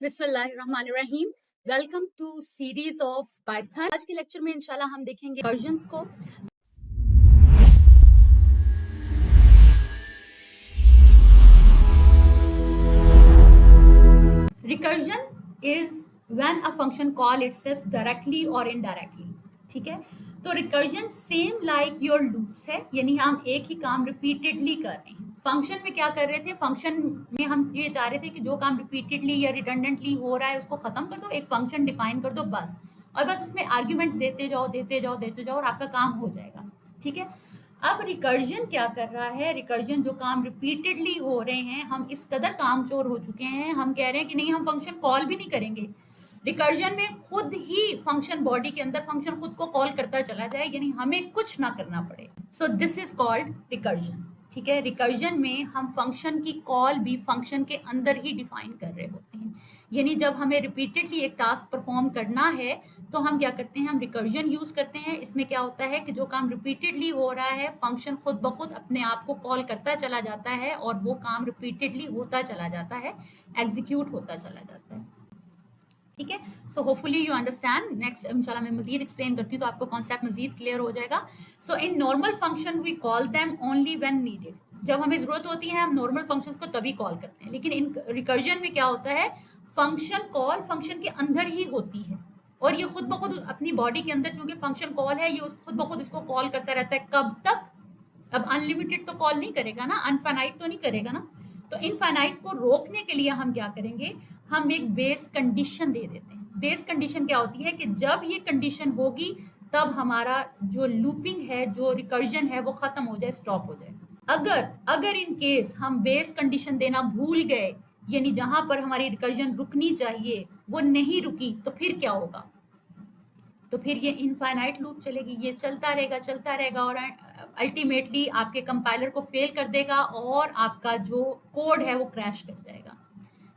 बिस्मिल्लाहिर्रहमानिर्रहीम। Welcome to series of Python. आज के लेक्चर में इंशाल्लाह हम देखेंगे रिकर्जन्स को। Recursion is when a function call itself directly और इनडायरेक्टली। ठीक है, तो recursion same like your loops है, यानी हम एक ही काम रिपीटेडली कर रहे हैं। फंक्शन में क्या कर रहे थे, फंक्शन में हम ये चाह रहे थे कि जो काम रिपीटेडली या रिडंडेंटली हो रहा है उसको खत्म कर दो, एक फंक्शन डिफाइन कर दो बस, और बस उसमें आर्ग्यूमेंट्स देते जाओ देते जाओ देते जाओ और आपका काम हो जाएगा। ठीक है, अब रिकर्जन क्या कर रहा है, रिकर्जन जो काम रिपीटेडली हो रहे हैं, हम इस कदर कामचोर हो चुके हैं, हम कह रहे हैं कि नहीं हम फंक्शन कॉल भी नहीं करेंगे। रिकर्जन में खुद ही फंक्शन बॉडी के अंदर फंक्शन खुद को कॉल करता चला जाए, यानी हमें कुछ ना करना पड़े। So this is called recursion. ठीक है, रिकर्जन में हम फंक्शन की कॉल भी फंक्शन के अंदर ही डिफाइन कर रहे होते हैं, यानी जब हमें रिपीटेडली एक टास्क परफॉर्म करना है तो हम क्या करते हैं, हम रिकर्जन यूज करते हैं। इसमें क्या होता है कि जो काम रिपीटेडली हो रहा है फंक्शन खुद ब खुद अपने आप को कॉल करता चला जाता है और वो काम रिपीटेडली होता चला जाता है, एग्जीक्यूट होता चला जाता है। ठीक है, so hopefully you understand. Next इंशाल्लाह मैं मजीद एक्सप्लेन करती हूँ तो आपको कॉन्सेप्ट मजीद क्लियर हो जाएगा। So in normal function we call them only when needed. जब हमें जरूरत होती है हम नॉर्मल फंक्शंस को तभी कॉल करते हैं, लेकिन इन रिकर्जन में क्या होता है, फंक्शन कॉल फंक्शन के अंदर ही होती है और ये खुद ब खुद अपनी बॉडी के अंदर, चूंकि फंक्शन कॉल है, ये खुद ब खुद इसको कॉल करता रहता है। कब तक? अब अनलिमिटेड तो कॉल नहीं करेगा ना, अनफाइनाइट तो नहीं करेगा ना। तो इनफाइनाइट को रोकने के लिए हम क्या करेंगे, हम एक बेस कंडीशन दे देते हैं। बेस कंडीशन क्या होती है कि जब ये कंडीशन होगी तब हमारा जो लूपिंग है, जो रिकर्जन है, वो खत्म हो जाए, स्टॉप हो जाए। अगर इन केस हम बेस कंडीशन देना भूल गए, यानी जहां पर हमारी रिकर्जन रुकनी चाहिए वो नहीं रुकी, तो फिर क्या होगा, तो फिर ये इनफाइनाइट लूप चलेगी, ये चलता रहेगा और अल्टीमेटली आपके कंपाइलर को फेल कर देगा और आपका जो कोड है वो क्रैश कर जाएगा।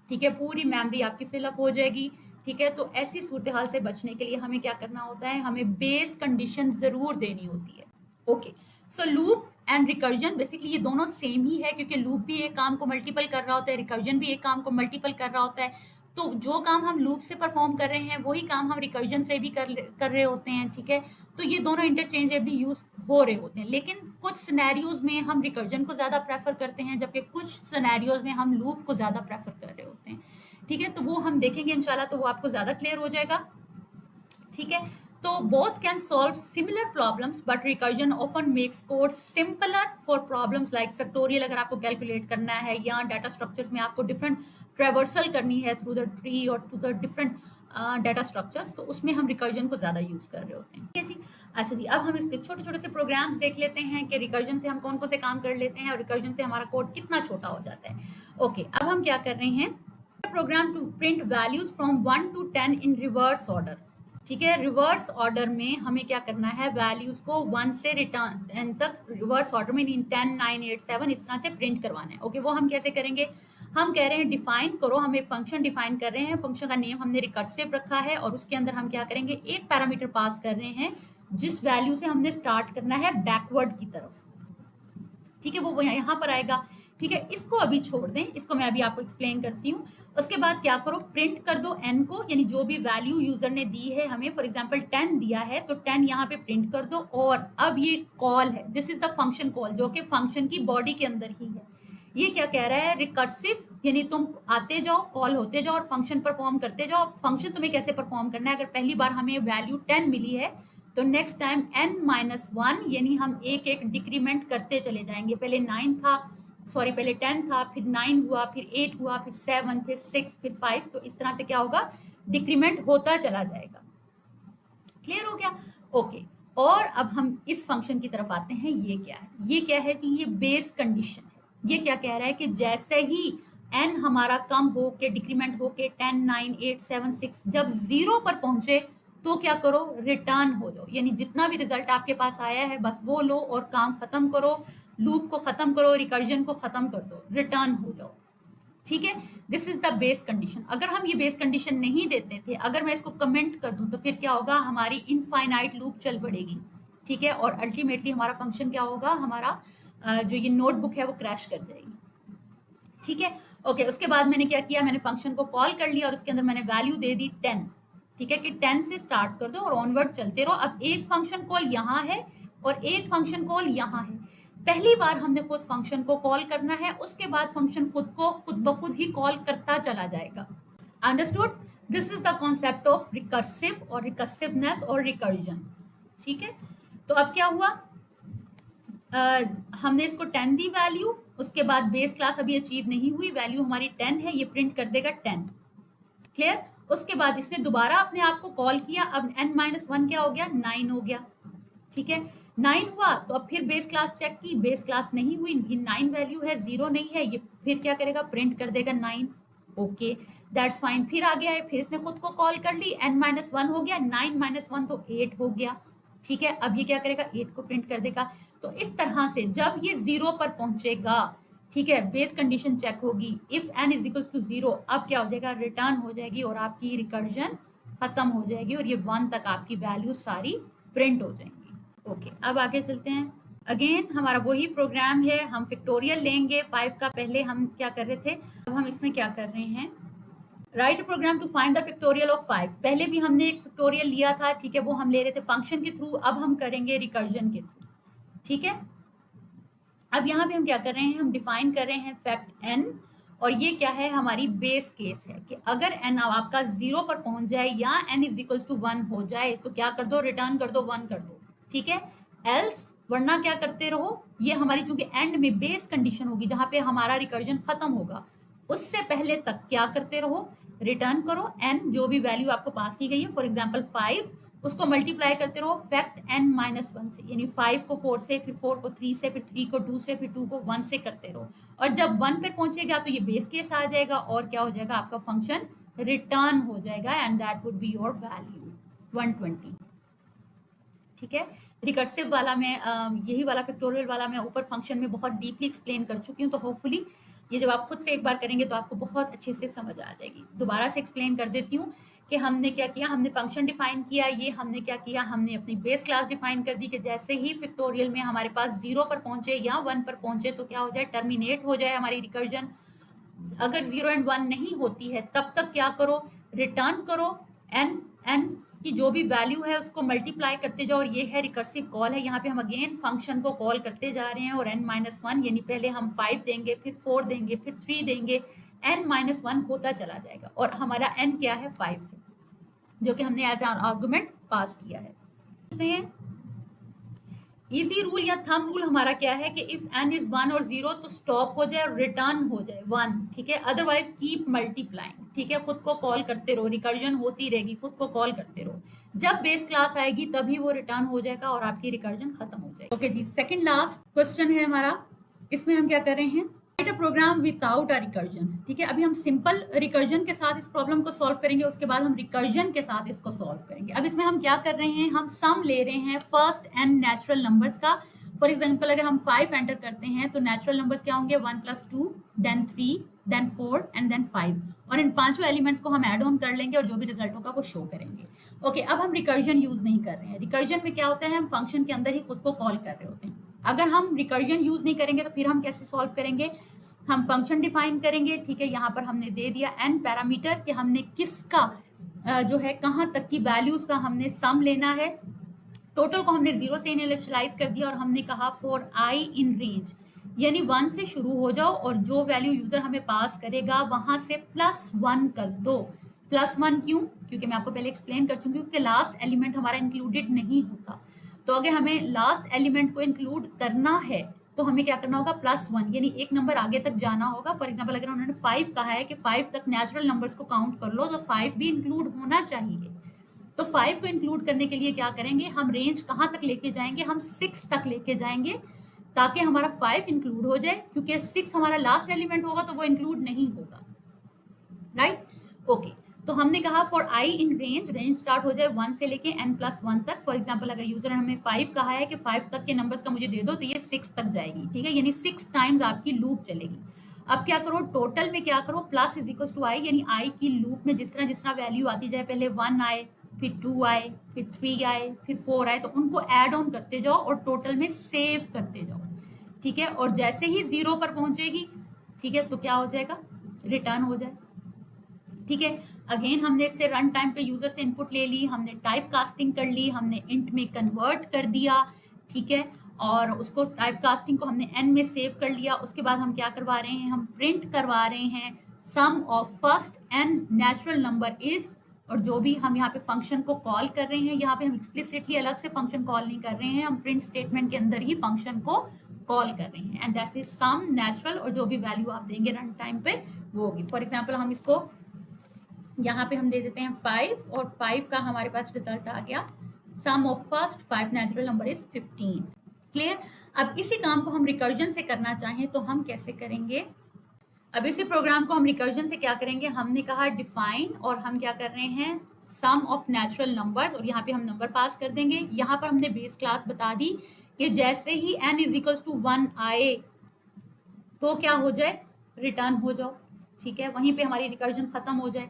ठीक है, पूरी मेमोरी आपकी फिलअप हो जाएगी। ठीक है, तो ऐसी सूरत हाल से बचने के लिए हमें क्या करना होता है, हमें बेस कंडीशन जरूर देनी होती है। Okay, so loop and recursion basically ये दोनों सेम ही है, क्योंकि लूप भी एक काम को मल्टीपल कर रहा होता है, रिकर्जन भी एक काम को मल्टीपल कर रहा होता है। तो जो काम हम लूप से परफॉर्म कर रहे हैं वही काम हम रिकर्जन से भी कर रहे होते हैं। ठीक है, तो ये दोनों इंटरचेंजेबली यूज हो रहे होते हैं, लेकिन कुछ सिनेरियोज में हम रिकर्जन को ज़्यादा प्रेफर करते हैं, जबकि कुछ सिनेरियोज में हम लूप को ज़्यादा प्रेफर कर रहे होते हैं। ठीक है, तो वो हम देखेंगे इंशाल्लाह, तो वो आपको ज़्यादा क्लियर हो जाएगा। ठीक है, तो both can solve similar problems but recursion often makes code simpler for problems like factorial, अगर आपको कैलकुलेट करना है, या डाटा स्ट्रक्चर्स में आपको डिफरेंट ट्रेवर्सल करनी है थ्रू द ट्री और through the different data structures, तो उसमें हम रिकर्जन को ज़्यादा यूज़ कर रहे होते हैं। ठीक है जी, अच्छा जी, अब हम इसके छोटे छोटे से प्रोग्राम्स देख लेते हैं कि रिकर्जन से हम कौन कौन से काम कर लेते हैं और रिकर्जन से हमारा कोड कितना छोटा हो जाता है। ओके, अब हम क्या कर रहे हैं, program to print values from 1 to 10 in reverse order. ठीक है, रिवर्स ऑर्डर में हमें क्या करना है, वैल्यूज को 1 से रिटर्न तक रिवर्स ऑर्डर में 10, 9, 8, 7 इस तरह से प्रिंट करवाना है। ओके, वो हम कैसे करेंगे, हम कह रहे हैं डिफाइन करो, हम एक फंक्शन डिफाइन कर रहे हैं, फंक्शन का नेम हमने रिकर्सिव रखा है और उसके अंदर हम क्या करेंगे, एक पैरामीटर पास कर रहे हैं जिस वैल्यू से हमने स्टार्ट करना है बैकवर्ड की तरफ। ठीक है, वो यहाँ पर आएगा। ठीक है, इसको अभी छोड़ दें, इसको मैं अभी आपको एक्सप्लेन करती हूँ। उसके बाद क्या करो, प्रिंट कर दो n को, यानी जो भी वैल्यू यूजर ने दी है, हमें फॉर एग्जांपल 10 दिया है तो 10 यहाँ पे प्रिंट कर दो। और अब ये कॉल है, this is the function call, जो कि फंक्शन की बॉडी के अंदर ही है। ये क्या कह रहा है, रिकर्सिव, यानी तुम आते जाओ, कॉल होते जाओ और फंक्शन परफॉर्म करते जाओ। फंक्शन तुम्हें कैसे परफॉर्म करना है, अगर पहली बार हमें वैल्यू 10 मिली है तो नेक्स्ट टाइम n-1, यानी हम एक एक डिक्रीमेंट करते चले जाएंगे। पहले 9 था, सॉरी पहले 10 था, फिर 9 हुआ, फिर 8 हुआ, फिर 7, फिर 6, फिर 5, तो इस तरह से क्या होगा, डिक्रीमेंट होता चला जाएगा। क्लियर हो गया? ओके, और अब हम इस फंक्शन की तरफ आते हैं। ये क्या है, ये क्या है जी, ये बेस कंडीशन है। ये क्या कह रहा है कि जैसे ही n हमारा कम हो के, डिक्रीमेंट हो के 10, 9, 8, 7, 6 जब 0 पर पहुंचे तो क्या करो, रिटर्न हो जाओ, यानी जितना भी रिजल्ट आपके पास आया है बस वो लो और काम खत्म करो, लूप को खत्म करो, रिकर्जन को खत्म कर दो, रिटर्न हो जाओ। ठीक है, this is the base condition. अगर हम ये बेस कंडीशन नहीं देते थे, अगर मैं इसको कमेंट कर दूं तो फिर क्या होगा, हमारी इनफाइनाइट लूप चल पड़ेगी। ठीक है, और अल्टीमेटली हमारा फंक्शन क्या होगा, हमारा जो ये नोटबुक है वो क्रैश कर जाएगी। ठीक है। ओके, उसके बाद मैंने क्या किया, मैंने फंक्शन को कॉल कर लिया और उसके अंदर मैंने वैल्यू दे दी 10। ठीक है, कि 10 से स्टार्ट कर दो और ऑनवर्ड चलते रहो। अब एक फंक्शन कॉल यहाँ है और एक फंक्शन कॉल यहाँ है। पहली बार हमने खुद फंक्शन को कॉल करना है, उसके बाद फंक्शन खुद को खुद ब खुद ही कॉल करता चला जाएगा। Understood? This is the concept of recursive और रिकर्सिवनेस और रिकर्जन। ठीक है, तो अब क्या हुआ, हमने इसको 10 दी वैल्यू, उसके बाद बेस क्लास अभी अचीव नहीं हुई, वैल्यू हमारी 10 है, ये प्रिंट कर देगा 10। क्लियर? उसके बाद इसने दोबारा अपने आप को कॉल किया, अब n-1 क्या हो गया, 9 हो गया। ठीक है, 9 हुआ तो अब फिर बेस क्लास चेक की, बेस क्लास नहीं हुई, ये 9 वैल्यू है, 0 नहीं है, ये फिर क्या करेगा, प्रिंट कर देगा 9। Okay, that's fine. फिर आ गया है, फिर इसने खुद को कॉल कर ली, n-1 हो गया, 9 - 1 तो 8 हो गया। ठीक है, अब ये क्या करेगा, 8 को प्रिंट कर देगा। तो इस तरह से जब ये 0 पर पहुंचेगा, ठीक है, बेस कंडीशन चेक होगी, if n is equals to 0, अब क्या हो जाएगा, रिटर्न हो जाएगी और आपकी रिकर्जन खत्म हो जाएगी और ये 1 तक आपकी वैल्यू सारी प्रिंट हो जाएंगी। ओके, अब आगे चलते हैं। अगेन हमारा वही प्रोग्राम है, हम फैक्टोरियल लेंगे 5 का, पहले हम क्या कर रहे थे, अब हम इसमें क्या कर रहे हैं, write a program to find the factorial of 5। पहले भी हमने एक फैक्टोरियल लिया था, ठीक है, वो हम ले रहे थे फंक्शन के थ्रू, अब हम करेंगे रिकर्जन के थ्रू। ठीक है, अब यहाँ पे हम क्या कर रहे हैं, हम डिफाइन कर रहे हैं फैक्ट n, और ये क्या है, हमारी बेस केस है कि अगर n आपका 0 पर पहुंच जाए या n इज इक्वल टू 1 हो जाए तो क्या कर दो, रिटर्न कर दो, 1 कर दो। ठीक है, एल्स वरना क्या करते रहो, ये हमारी चूंकि एंड में बेस कंडीशन होगी जहां पे हमारा रिकर्जन खत्म होगा, उससे पहले तक क्या करते रहो, रिटर्न करो n, जो भी वैल्यू आपको पास की गई है, फॉर एग्जाम्पल 5, उसको मल्टीप्लाई करते रहो फैक्ट n-1 से, यानी 5 को 4 से, फिर 4 को 3 से, फिर 3 को 2 से, फिर 2 को 1 से करते रहो, और जब 1 पे पहुंचेगा तो ये बेस केस आ जाएगा और क्या हो जाएगा, आपका फंक्शन रिटर्न हो जाएगा, and that would be your value 120। ठीक है, रिकर्सिव वाला मैं यही वाला फैक्टोरियल वाला मैं ऊपर फंक्शन में बहुत डीपली एक्सप्लेन कर चुकी हूँ, तो होपफुली ये जब आप खुद से एक बार करेंगे तो आपको बहुत अच्छे से समझ आ जाएगी। दोबारा से एक्सप्लेन कर देती हूँ कि हमने क्या किया, हमने फंक्शन डिफाइन किया, ये हमने क्या किया, हमने अपनी बेस क्लास डिफाइन कर दी कि जैसे ही फैक्टोरियल में हमारे पास 0 पर पहुंचे या 1 पर पहुंचे तो क्या हो जाए, टर्मिनेट हो जाए हमारी रिकर्जन। अगर 0 एंड 1 नहीं होती है तब तक क्या करो, रिटर्न करो, एन की जो भी वैल्यू है उसको मल्टीप्लाई करते जाओ, और ये है रिकर्सिव कॉल है। यहाँ पे हम अगेन फंक्शन को कॉल करते जा रहे हैं और n-1, यानी पहले हम 5 देंगे, फिर 4 देंगे, फिर 3 देंगे, n-1 होता चला जाएगा, और हमारा n क्या है, 5 है, जो कि हमने एज एन आर्गुमेंट पास किया है। इजी रूल या थंब रूल हमारा क्या है कि इफ n इज 1 और 0 तो स्टॉप हो जाए और रिटर्न हो जाए 1। ठीक है, अदरवाइज कीप मल्टीप्लाइंग। ठीक है, खुद को कॉल करते रहो, रिकर्जन होती रहेगी, खुद को कॉल करते रहो, जब बेस क्लास आएगी तभी वो रिटर्न हो जाएगा और आपकी रिकर्जन खत्म हो जाएगी। ओके जी, सेकंड लास्ट क्वेश्चन है हमारा, इसमें हम क्या कर रहे हैं, write a program without a recursion. ठीक है, अभी हम सिंपल रिकर्जन के साथ इस प्रॉब्लम को सॉल्व करेंगे, उसके बाद हम रिकर्जन के साथ इसको सॉल्व करेंगे। अब इसमें हम क्या कर रहे हैं, हम सम ले रहे हैं फर्स्ट एंड नेचुरल नंबर्स का। फॉर एग्जाम्पल अगर हम 5 एंटर करते हैं तो नेचुरल नंबर्स क्या होंगे, 1 + 2, देन 3, देन 4 एंड देन 5, और इन पांचों एलिमेंट्स को हम ऐड ऑन कर लेंगे और जो भी रिजल्ट होगा वो शो करेंगे। ओके, अब हम रिकर्जन यूज नहीं कर रहे हैं। रिकर्जन में क्या होता है, हम फंक्शन के अंदर ही खुद को कॉल कर रहे होते हैं। अगर हम रिकर्जन यूज नहीं करेंगे तो फिर हम कैसे सॉल्व करेंगे, हम फंक्शन डिफाइन करेंगे। ठीक है, यहाँ पर हमने दे दिया n पैरामीटर कि हमने किसका जो है कहाँ तक की वैल्यूज का हमने सम लेना है। टोटल को हमने 0 से इनिशियलाइज कर दिया और हमने कहा फॉर i इन रेंज, यानी 1 से शुरू हो जाओ और जो वैल्यू यूजर हमें पास करेगा वहां से +1 कर दो। +1 क्यों, क्योंकि मैं आपको पहले एक्सप्लेन कर चुकी हूँ कि लास्ट एलिमेंट हमारा इंक्लूडेड नहीं होता, तो अगर हमें लास्ट एलिमेंट को इंक्लूड करना है तो हमें क्या करना होगा, +1, यानी एक नंबर आगे तक जाना होगा। फॉर एग्जाम्पल अगर उन्होंने 5 कहा है कि 5 तक नेचुरल नंबर्स को काउंट कर लो, तो 5 भी इंक्लूड होना चाहिए। तो 5 को इंक्लूड करने के लिए क्या करेंगे, हम रेंज कहाँ तक लेके जाएंगे, हम 6 तक लेके जाएंगे ताकि हमारा 5 इंक्लूड हो जाए, क्योंकि 6 हमारा लास्ट एलिमेंट होगा तो वो इंक्लूड नहीं होगा। राइट, ओके, तो हमने कहा for i in range, range start हो जाए 1 से लेके n+1 तक। फॉर एग्जाम्पल अगर यूजर ने हमें 5 कहा है कि 5 तक के नंबर्स का मुझे दे दो, तो ये 6 तक जाएगी। ठीक है, यानी 6 टाइम्स आपकी लूप चलेगी। अब क्या करो, टोटल में क्या करो, प्लस इज इक्वल टू आई, यानी आई की लूप में जिस तरह वैल्यू आती जाए, पहले 1 आए, फिर 2 आए, फिर 3 आए, फिर 4 आए, तो उनको ऐड ऑन करते जाओ और टोटल में सेव करते जाओ। ठीक है, और जैसे ही 0 पर पहुंचेगी, ठीक है, तो क्या हो जाएगा, रिटर्न हो जाए। ठीक है, अगेन हमने इससे रन टाइम पे यूजर से इनपुट ले ली, हमने टाइप कास्टिंग कर ली, हमने इंट में कन्वर्ट कर दिया। ठीक है, और उसको टाइप कास्टिंग को हमने एन में सेव कर लिया। उसके बाद हम क्या करवा रहे हैं, हम प्रिंट करवा रहे हैं sum of first n natural number is, और जो भी हम यहाँ पे फंक्शन को कॉल कर रहे हैं, यहाँ पे हम एक्सप्लिसिटली अलग से फंक्शन कॉल नहीं कर रहे हैं, हम प्रिंट स्टेटमेंट के अंदर ही फंक्शन को कॉल कर रहे हैं, and that is some natural, और जो भी वैल्यू आप देंगे रन टाइम पे वो होगी। फॉर एग्जाम्पल हम इसको यहाँ पे हम दे देते हैं 5, और 5 का हमारे पास रिजल्ट आ गया sum of first 5 natural number is 15। Clear. अब इसी काम को हम रिकर्जन से करना चाहें तो हम कैसे करेंगे, अब इसी प्रोग्राम को हम रिकर्जन से क्या करेंगे, हमने कहा डिफाइन, और हम क्या कर रहे हैं सम ऑफ नेचुरल नंबर्स, और यहाँ पे हम नंबर पास कर देंगे। यहाँ पर हमने बेस क्लास बता दी कि जैसे ही n इज इक्वल्स टू 1 आए तो क्या हो जाए, रिटर्न हो जाओ। ठीक है, वहीं पे हमारी रिकर्जन खत्म हो जाए।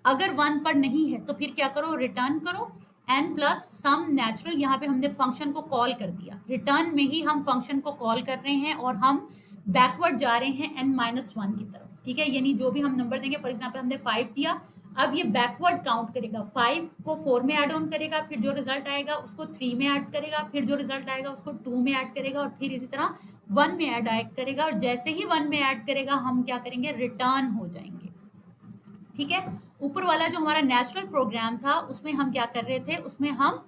अगर 1 पर नहीं है तो फिर क्या करो, रिटर्न करो n प्लस सम नेचुरल, यहाँ पे हमने फंक्शन को कॉल कर दिया, रिटर्न में ही हम फंक्शन को कॉल कर रहे हैं और हम बैकवर्ड जा रहे हैं n-1 की तरफ। ठीक है, यानी जो भी हम नंबर देंगे, फॉर एग्जांपल हमने 5 दिया, अब ये बैकवर्ड काउंट करेगा, 5 को 4 में ऐड ऑन करेगा, फिर जो रिजल्ट आएगा उसको 3 में ऐड करेगा, फिर जो रिजल्ट आएगा उसको 2 में ऐड करेगा, और फिर इसी तरह 1 में ऐड करेगा, और जैसे ही 1 में ऐड करेगा हम क्या करेंगे, रिटर्न हो जाएंगे। ठीक है, ऊपर वाला जो हमारा नेचुरल प्रोग्राम था उसमें हम क्या कर रहे थे, उसमें हम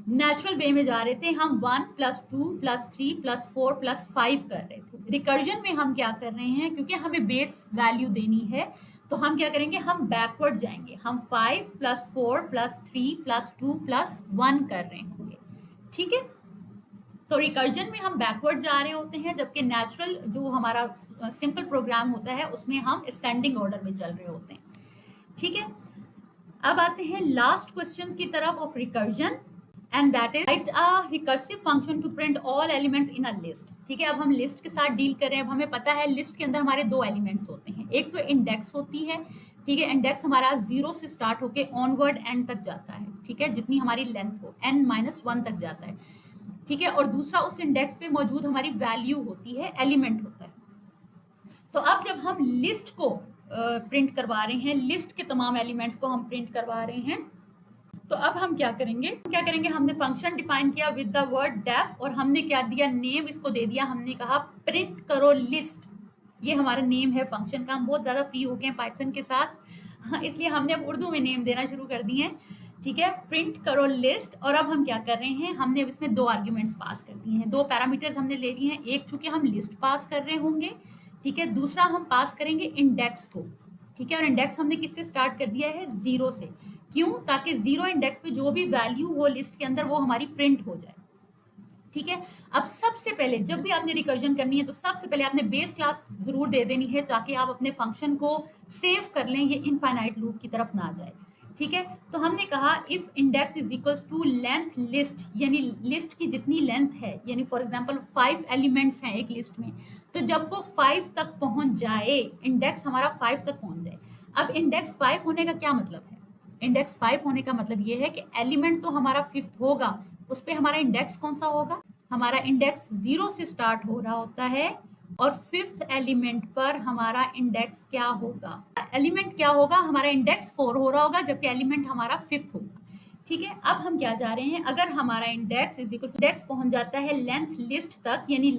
नेचुरल वे में जा रहे थे, हम 1 प्लस 2 प्लस 3 प्लस 4 प्लस 5 कर रहे थे। रिकर्जन में हम क्या कर रहे हैं, क्योंकि हमें बेस वैल्यू देनी है तो हम क्या करेंगे, हम बैकवर्ड जाएंगे, हम 5 प्लस 4 प्लस 3 प्लस 2 प्लस 1 कर रहे होंगे। ठीक है, तो रिकर्जन में हम बैकवर्ड जा रहे होते हैं, जबकि नेचुरल जो हमारा सिंपल प्रोग्राम होता है उसमें हम असेंडिंग ऑर्डर में चल रहे होते हैं। ठीक है, अब आते हैं लास्ट क्वेश्चन की तरफ of recursion, and that is write a recursive function to print all elements in a list. ठीक है, अब हम लिस्ट के साथ डील कर रहे हैं। अब हमें पता है लिस्ट के अंदर हमारे 2 एलिमेंट्स होते हैं, एक तो इंडेक्स होती है। ठीक है, इंडेक्स हमारा 0 से स्टार्ट होके ऑनवर्ड एंड तक जाता है। ठीक है, जितनी हमारी लेंथ हो n-1 तक जाता है। ठीक है, और दूसरा उस इंडेक्स पे मौजूद हमारी वैल्यू होती है, एलिमेंट होता है। तो अब जब हम लिस्ट को प्रिंट करवा रहे हैं, लिस्ट के तमाम एलिमेंट्स को हम प्रिंट करवा रहे हैं, तो अब हम क्या करेंगे, हमने फंक्शन डिफाइन किया विद द वर्ड डेफ, और हमने क्या दिया, नेम इसको दे दिया, हमने कहा प्रिंट करो लिस्ट। ये हमारा नेम है फंक्शन का। हम बहुत ज़्यादा फ्री हो गए हैं पाइथन के साथ, इसलिए हमने अब उर्दू में नेम देना शुरू कर दिए हैं। ठीक है, प्रिंट करो लिस्ट, और अब हम क्या कर रहे हैं, हमने इसमें 2 आर्ग्यूमेंट्स पास कर दिए हैं, 2 पैरामीटर्स हमने ले लिए हैं। एक चूंकि हम लिस्ट पास कर रहे होंगे, ठीक है, दूसरा हम पास करेंगे इंडेक्स को। ठीक है, और इंडेक्स हमने किससे स्टार्ट कर दिया है, 0 से। क्यों, ताकि 0 इंडेक्स पे जो भी वैल्यू हो लिस्ट के अंदर वो हमारी प्रिंट हो जाए। ठीक है, अब सबसे पहले जब भी आपने रिकर्जन करनी है तो सबसे पहले आपने बेस क्लास जरूर दे देनी है, ताकि आप अपने फंक्शन को सेव कर लें, ये इनफाइनाइट लूप की तरफ ना जाए। ठीक है, तो हमने कहा if index is equals to length list, यानी लिस्ट की जितनी लेंथ है, यानी फॉर एग्जांपल 5 एलिमेंट्स हैं एक लिस्ट में, तो जब वो 5 तक पहुंच जाए, इंडेक्स हमारा 5 तक पहुंच जाए। अब इंडेक्स 5 होने का क्या मतलब है, इंडेक्स 5 होने का मतलब ये है कि एलिमेंट तो हमारा 5th होगा, उस पर हमारा इंडेक्स कौन सा होगा, हमारा इंडेक्स 0 से स्टार्ट हो रहा होता है, और 5th एलिमेंट पर हमारा इंडेक्स क्या होगा, एलिमेंट क्या होगा, हमारा इंडेक्स 4 हो रहा होगा, जबकि एलिमेंट हमारा 5th होगा। ठीक है, अब हम क्या जा रहे हैं, अगर हमारा index is equal to index पहुंच जाता है लेंथ लिस्ट तक, यानी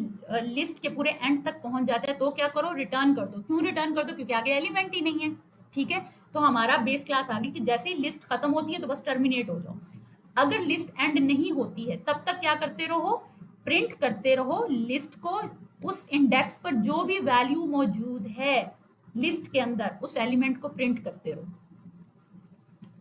लिस्ट के पूरे एंड तक पहुंच जाता है, तो क्या करो, रिटर्न कर दो। क्यों रिटर्न कर दो, क्योंकि आगे एलिमेंट ही नहीं है। ठीक है, तो हमारा बेस क्लास आ गई कि जैसे ही लिस्ट खत्म होती है तो बस टर्मिनेट हो जाओ। अगर लिस्ट एंड नहीं होती है तब तक क्या करते रहो, प्रिंट करते रहो लिस्ट को, उस इंडेक्स पर जो भी वैल्यू मौजूद है लिस्ट के अंदर उस एलिमेंट को प्रिंट करते रहो।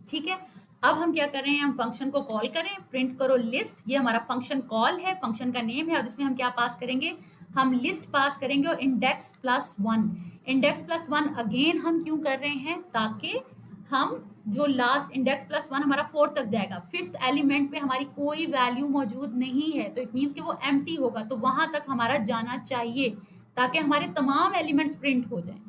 ठीक है, अब हम क्या कर रहे हैं, हम फंक्शन को कॉल करें, प्रिंट करो लिस्ट, ये हमारा फंक्शन कॉल है, फंक्शन का नेम है, और इसमें हम क्या पास करेंगे, हम लिस्ट पास करेंगे और index plus 1। Index plus 1 again हम क्यों कर रहे हैं, ताकि हम जो लास्ट इंडेक्स प्लस 1 हमारा 4 तक जाएगा, 5th एलिमेंट पे हमारी कोई वैल्यू मौजूद नहीं है, तो इट मीन्स कि वो एम्प्टी होगा, तो वहां तक हमारा जाना चाहिए ताकि हमारे तमाम एलिमेंट्स प्रिंट हो जाएं।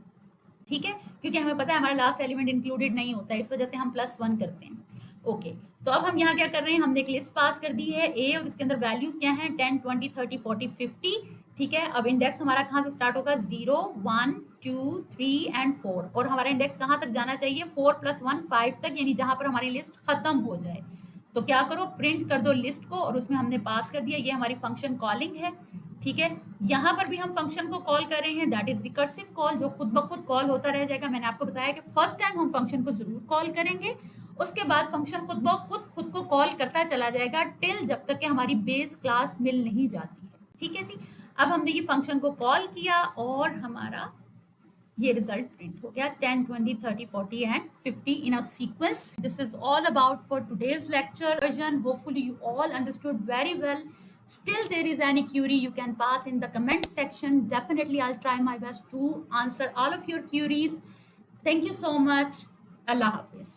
ठीक है, क्योंकि हमें पता है हमारा लास्ट एलिमेंट इंक्लूडेड नहीं होता है, इस वजह से हम +1 करते हैं। ओके, तो अब हम यहाँ क्या कर रहे हैं, हमने एक लिस्ट पास कर दी है ए, और इसके अंदर वैल्यूज क्या हैं, 10 20 30 40 50। ठीक है। अब इंडेक्स हमारा कहाँ से स्टार्ट होगा, 0 1 2 3 एंड 4, और हमारा इंडेक्स कहाँ तक जाना चाहिए, 4 + 1 5 तक, यानी जहां पर हमारी लिस्ट खत्म हो जाए। तो क्या करो, प्रिंट कर दो लिस्ट को, और उसमें हमने पास कर दिया, ये हमारी फंक्शन कॉलिंग है। ठीक है, यहाँ पर भी हम फंक्शन को कॉल कर रहे हैं, दैट इज रिकर्सिव कॉल, जो खुद ब खुद कॉल होता रह जाएगा। मैंने आपको बताया कि फर्स्ट टाइम हम फंक्शन को जरूर कॉल करेंगे, उसके बाद फंक्शन खुद ब खुद को कॉल करता चला जाएगा टिल जब तक कि हमारी बेस क्लास मिल नहीं जाती है। ठीक है जी। अब हमने ये फंक्शन को कॉल किया और हमारा ये रिजल्ट प्रिंट हो गया, 10 20 30 40 and 50 in a sequence. This is all about for today's lecture version. Hopefully you all understood very well. Still there is any query, you can pass in the comment section. Definitely I'll try my best to answer all of your queries. Thank you so much. Allah Hafiz.